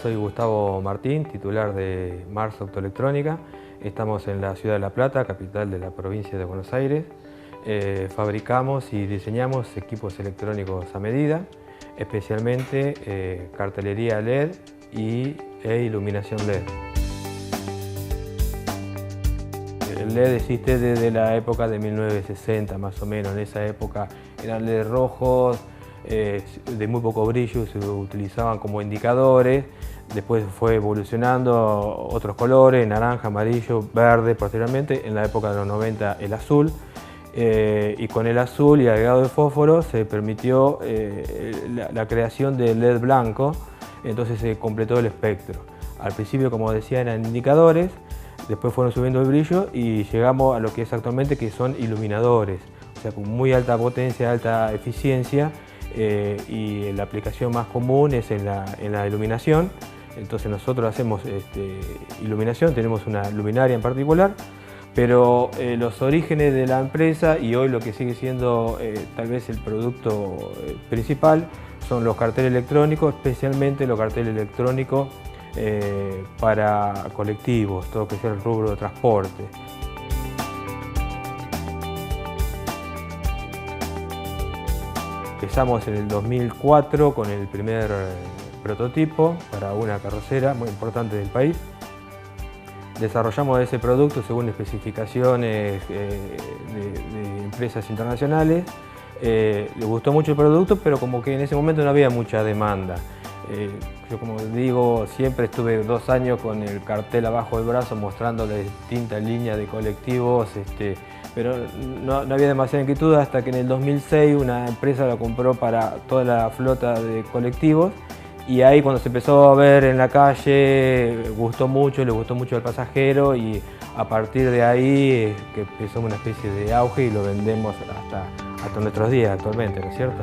Soy Gustavo Martín, titular de Mars Optoelectrónica. Estamos en la ciudad de La Plata, capital de la provincia de Buenos Aires. Fabricamos y diseñamos equipos electrónicos a medida, especialmente cartelería LED e iluminación LED. El LED existe desde la época de 1960 más o menos. En esa época eran LED rojos, de muy poco brillo, se utilizaban como indicadores. Después fue evolucionando a otros colores, naranja, amarillo, verde, posteriormente en la época de los 90 el azul. Y con el azul y agregado de fósforo se permitió la creación del LED blanco, entonces se completó el espectro. Al principio, como decía, eran indicadores, después fueron subiendo el brillo y llegamos a lo que es actualmente, que son iluminadores, o sea, con muy alta potencia, alta eficiencia, y la aplicación más común es en la iluminación. Entonces nosotros hacemos iluminación, tenemos una luminaria en particular, pero los orígenes de la empresa y hoy lo que sigue siendo tal vez el producto principal son los carteles electrónicos, especialmente los carteles electrónicos para colectivos, todo lo que sea el rubro de transporte. Empezamos en el 2004 con el primer prototipo para una carrocera muy importante del país. Desarrollamos ese producto según especificaciones de empresas internacionales. Le gustó mucho el producto, pero como que en ese momento no había mucha demanda. Yo, como digo, siempre estuve 2 años con el cartel abajo del brazo mostrando las distintas líneas de colectivos, pero no había demasiada inquietud hasta que en el 2006 una empresa lo compró para toda la flota de colectivos. Y ahí, cuando se empezó a ver en la calle, le gustó mucho al pasajero, y a partir de ahí que empezó una especie de auge y lo vendemos hasta nuestros días actualmente, ¿no es cierto?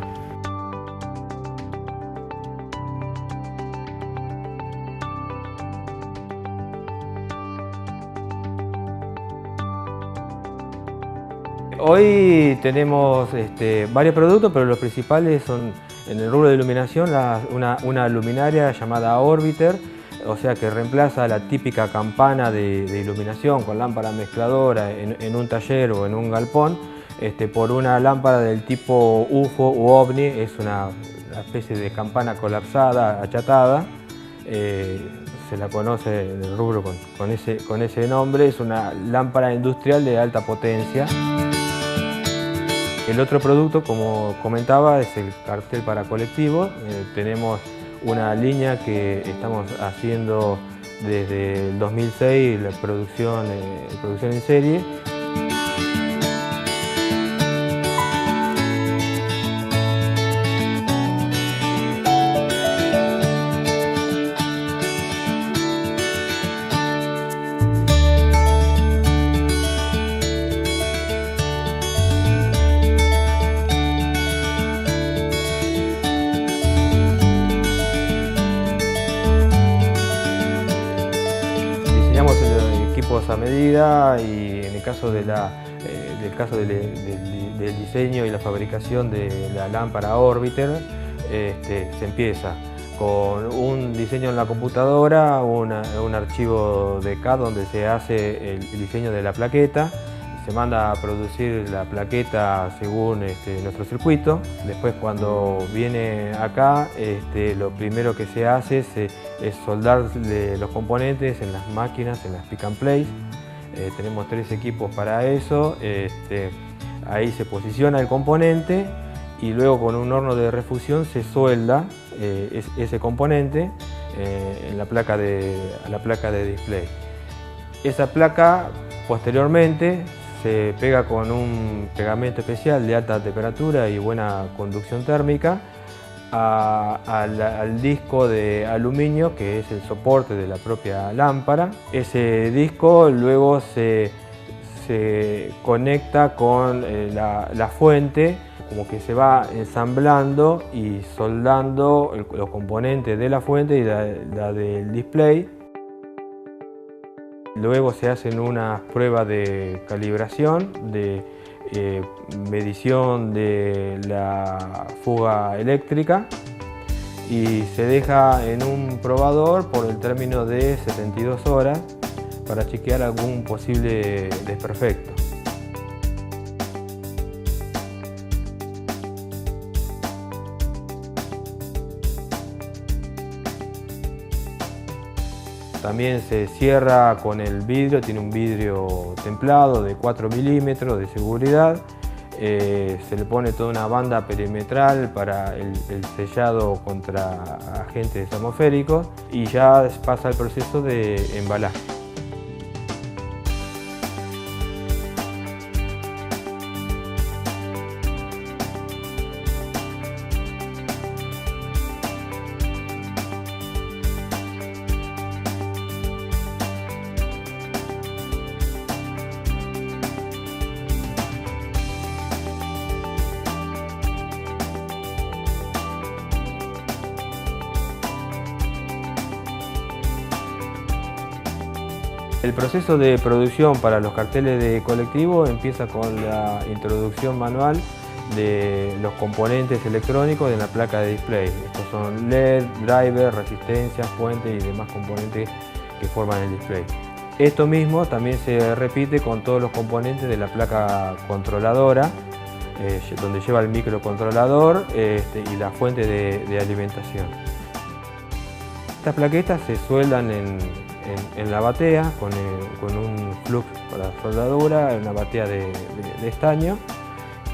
Hoy tenemos varios productos, pero los principales son, en el rubro de iluminación, una luminaria llamada Orbiter, o sea, que reemplaza la típica campana de iluminación con lámpara mezcladora en un taller o en un galpón, por una lámpara del tipo UFO u OVNI. Es una especie de campana colapsada, achatada. Se la conoce en el rubro con ese nombre. Es una lámpara industrial de alta potencia. El otro producto, como comentaba, es el cartel para colectivos. Tenemos una línea que estamos haciendo desde el 2006, la producción en serie. Equipos a medida, y en el caso del diseño y la fabricación de la lámpara Orbiter, se empieza con un diseño en la computadora, un archivo de CAD donde se hace el diseño de la plaqueta. Se manda a producir la plaqueta según nuestro circuito. Después, cuando viene acá, lo primero que se hace es soldar los componentes en las máquinas, en las pick and place. Tenemos 3 equipos para eso. Ahí se posiciona el componente y luego, con un horno de refusión, se suelda ese componente en la placa de display. Esa placa, posteriormente, se pega con un pegamento especial de alta temperatura y buena conducción térmica al disco de aluminio, que es el soporte de la propia lámpara. Ese disco luego se conecta con la fuente, como que se va ensamblando y soldando los componentes de la fuente y la del display. Luego se hacen unas pruebas de calibración, de medición de la fuga eléctrica, y se deja en un probador por el término de 72 horas para chequear algún posible desperfecto. También se cierra con el vidrio, tiene un vidrio templado de 4 milímetros de seguridad. Se le pone toda una banda perimetral para el sellado contra agentes atmosféricos y ya pasa el proceso de embalaje. El proceso de producción para los carteles de colectivo empieza con la introducción manual de los componentes electrónicos de la placa de display. Estos son LED, driver, resistencia, fuente y demás componentes que forman el display. Esto mismo también se repite con todos los componentes de la placa controladora, donde lleva el microcontrolador y la fuente de alimentación. Estas plaquetas se sueldan en la batea con un flux para soldadura, una batea de estaño,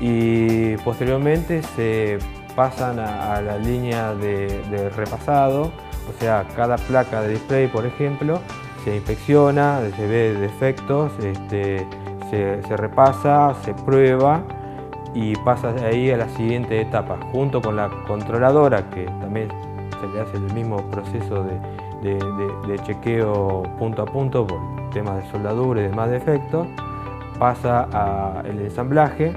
y posteriormente se pasan a la línea de repasado. O sea, cada placa de display, por ejemplo, se inspecciona, se ve defectos, se repasa, se prueba y pasa ahí a la siguiente etapa, junto con la controladora, que también se le hace el mismo proceso de chequeo punto a punto por temas de soldadura y demás defectos. Pasa al ensamblaje,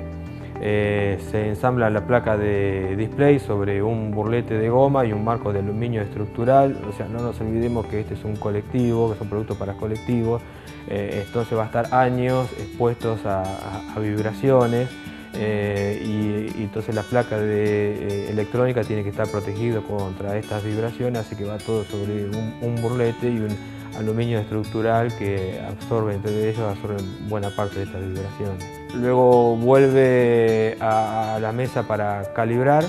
se ensambla la placa de display sobre un burlete de goma y un marco de aluminio estructural. O sea, no nos olvidemos que este es un colectivo, que es un producto para colectivos, entonces va a estar años expuestos a vibraciones. Y entonces la placa electrónica tiene que estar protegida contra estas vibraciones, así que va todo sobre un burlete y un aluminio estructural que absorbe, entre ellos absorben buena parte de estas vibraciones. Luego vuelve a la mesa para calibrar.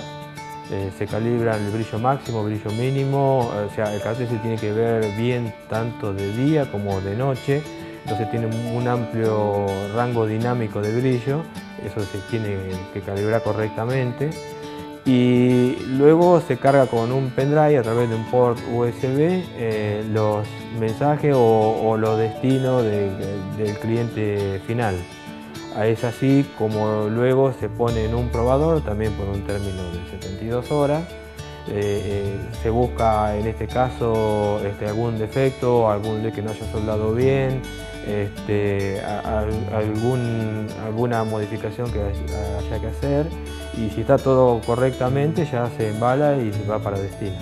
Se calibra el brillo máximo, brillo mínimo, o sea, el cartel se tiene que ver bien tanto de día como de noche. Entonces tiene un amplio rango dinámico de brillo, eso se tiene que calibrar correctamente. Y luego se carga con un pendrive a través de un port USB los mensajes o los destinos del cliente final. Es así como luego se pone en un probador, también por un término de 72 horas. Se busca en este caso algún defecto, algún LED que no haya soldado bien, alguna modificación que haya que hacer, y si está todo correctamente ya se embala y se va para destino.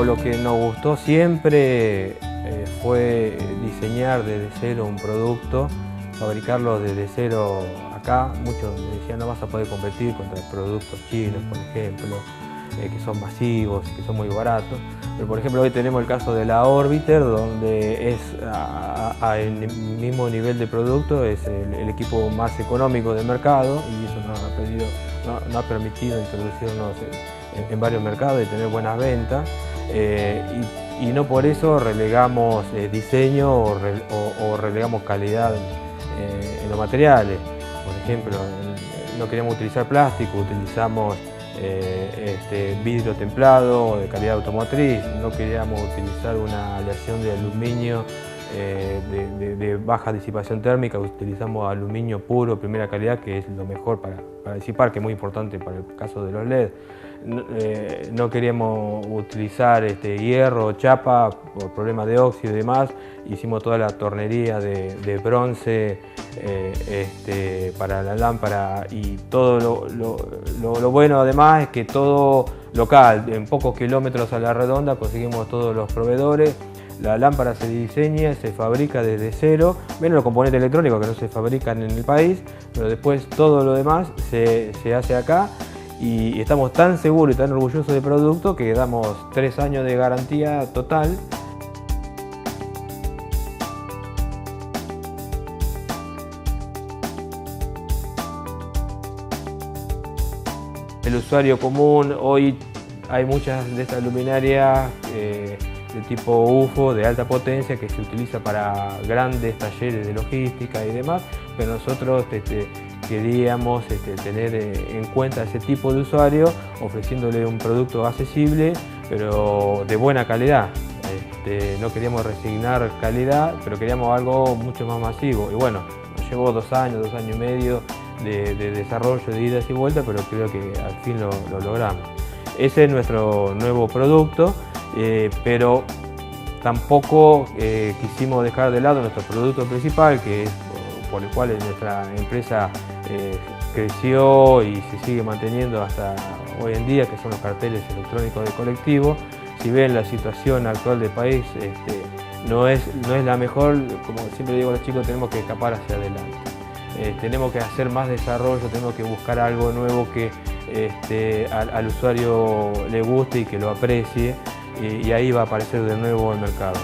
Lo que nos gustó siempre fue diseñar desde cero un producto, fabricarlo desde cero acá. Muchos decían no vas a poder competir contra productos chinos, por ejemplo, que son masivos, que son muy baratos. Pero por ejemplo hoy tenemos el caso de la Orbiter, donde es el mismo nivel de producto, es el equipo más económico del mercado, y eso nos ha permitido introducirnos en varios mercados y tener buenas ventas. Y no por eso relegamos diseño o relegamos calidad en los materiales. Por ejemplo, no queríamos utilizar plástico, utilizamos vidrio templado de calidad automotriz, no queríamos utilizar una aleación de aluminio de baja disipación térmica. Utilizamos aluminio puro, primera calidad, que es lo mejor para disipar, que es muy importante para el caso de los LED. No queríamos utilizar hierro o chapa por problemas de óxido y demás. Hicimos toda la tornería de bronce para la lámpara, y todo lo bueno además es que todo local, en pocos kilómetros a la redonda conseguimos todos los proveedores. La lámpara se diseña, se fabrica desde cero, menos los componentes electrónicos que no se fabrican en el país, pero después todo lo demás se hace acá, y estamos tan seguros y tan orgullosos del producto que damos 3 años de garantía total. El usuario común, hoy hay muchas de estas luminarias de tipo UFO, de alta potencia, que se utiliza para grandes talleres de logística y demás, pero nosotros queríamos tener en cuenta ese tipo de usuario, ofreciéndole un producto accesible, pero de buena calidad. No queríamos resignar calidad, pero queríamos algo mucho más masivo. Y bueno, nos llevó 2 años y medio de desarrollo, de idas y vueltas, pero creo que al fin lo logramos. Ese es nuestro nuevo producto, pero tampoco quisimos dejar de lado nuestro producto principal, que es por el cual nuestra empresa creció y se sigue manteniendo hasta hoy en día, que son los carteles electrónicos de colectivo. Si ven la situación actual del país, no es la mejor. Como siempre digo a los chicos, tenemos que escapar hacia adelante. Tenemos que hacer más desarrollo, tenemos que buscar algo nuevo que al usuario le guste y que lo aprecie, y ahí va a aparecer de nuevo el mercado.